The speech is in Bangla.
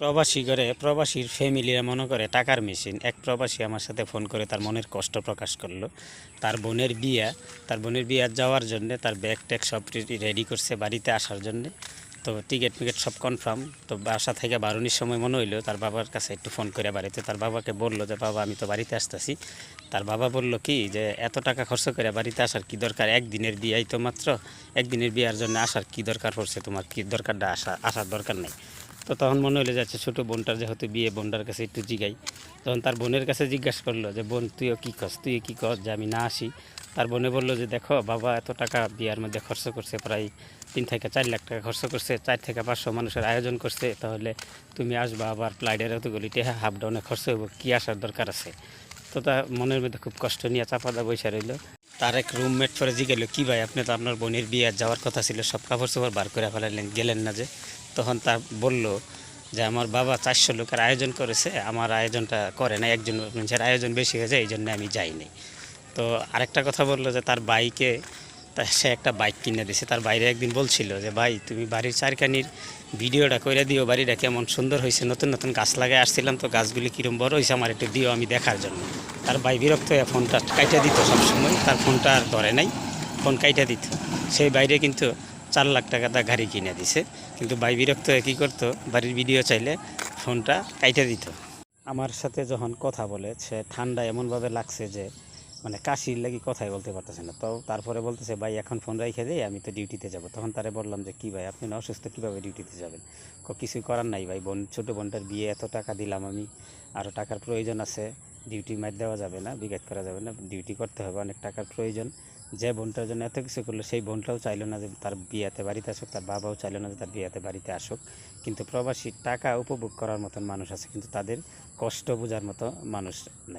প্রবাসী করে প্রবাসীর ফ্যামিলিরা মনে করে টাকার মেশিন। এক প্রবাসী আমার সাথে ফোন করে তার মনের কষ্ট প্রকাশ করলো। তার বোনের বিয়া, তার বোনের বিয়া যাওয়ার জন্যে তার ব্যাগ ট্যাগ সব রেডি করছে বাড়িতে আসার জন্যে। তো টিকিট মিকেট সব কনফার্ম। তো বাসা থেকে বারুনির সময় মনে হইলো তার বাবার কাছে একটু ফোন করে বাড়িতে, তার বাবাকে বললো যে বাবা আমি তো বাড়িতে আসতেছি। তার বাবা বলল কি যে এত টাকা খরচ করে বাড়িতে আসার কি দরকার, একদিনের বিয়াই তো মাত্র, একদিনের বিয়ার জন্য আসার কি দরকার পড়ছে, তোমার কি দরকারটা আসার দরকার নেই। তো তখন মনে হলো যাচ্ছে ছোটো বোনটার যেহেতু বিয়ে, বোনটার কাছে একটু জিগাই। তখন তার বোনের কাছে জিজ্ঞাসা করলো যে বোন তুইও কী কস, তুই কী কর যে আমি না আসি। তার বোনে বললো যে দেখো বাবা এত টাকা বিয়ার মধ্যে খরচ করছে, প্রায় 3 থেকে 4 লাখ টাকা খরচ করছে, 4 থেকে 500 মানুষের আয়োজন করছে, তাহলে তুমি আসবা আবার ফ্লাইটের এতগুলি টেহা হাফ ডাউনে খরচ হইব, কী আসার দরকার আছে। তো তার মনের মধ্যে খুব কষ্ট নিয়ে চাপাদা বৈশা রইল। তার এক রুমমেট পরে জিজ্ঞাসা, কী ভাই আপনি তো আপনার বোনের বিয়ে যাওয়ার কথা ছিল, সব কাপড় চোপড় বার করে ফেলালেন, গেলেন না যে। তখন তার বলল যে আমার বাবা 400 লোকের আয়োজন করেছে, আমার আয়োজনটা করে না, একজন মানুষের আয়োজন বেশি হয়ে যায়, এই জন্য আমি যাইনি। তো আরেকটা কথা বললো যে তার বাইকে, সে একটা বাইক কিনে দিছে। তার বাইরে একদিন বলছিল যে ভাই তুমি বাড়ির চারকানির ভিডিওটা করে দিও, বাড়িটা কেমন সুন্দর হয়েছে, নতুন নতুন গাছ লাগাই আসছিলাম তো গাছগুলি কীরকম বড় হয়েছে আমার একটু দিও আমি দেখার জন্য। তার ভাই বিরক্ত হয়ে ফোনটা কাইটা দিত সবসময়, তার ফোনটা আর ধরে নাই, ফোন কাইটা দিত। সেই বাইরে কিন্তু 4 লাখ টাকা তার গাড়ি কিনে দিছে, কিন্তু ভাই বিরক্ত হয়ে কী করতো, বাড়ির ভিডিও চাইলে ফোনটা কাইটা দিত। আমার সাথে যখন কথা বলে সে ঠান্ডা এমনভাবে লাগছে যে মানে কাশির লাগি কথাই বলতে পারতেছে না। তো তারপরে বলতেছে ভাই এখন ফোন রাইখে দেই, আমি তো ডিউটিতে যাব। তখন তারে বললাম যে কী ভাই আপনি না অসুস্থ, কীভাবে ডিউটিতে যাবেন? কিছুই করার নাই ভাই, ছোটো বোনটার বিয়ে, এত টাকা দিলাম আমি, আরও টাকার প্রয়োজন আছে, ডিউটি মার দেওয়া যাবে না, বিঘাত করা যাবে না, ডিউটি করতে হবে, অনেক টাকার প্রয়োজন। যে বোনটার জন্য এত কিছু করলো সেই বোনটাও চাইলো না যে তার বিয়েতে বাড়িতে আসুক, তার বাবাও চাইলো না যে তার বিয়েতে বাড়িতে আসুক। কিন্তু প্রবাসী টাকা উপভোগ করার মতন মানুষ আছে, কিন্তু তাদের কষ্ট বোঝার মতো মানুষ নাই।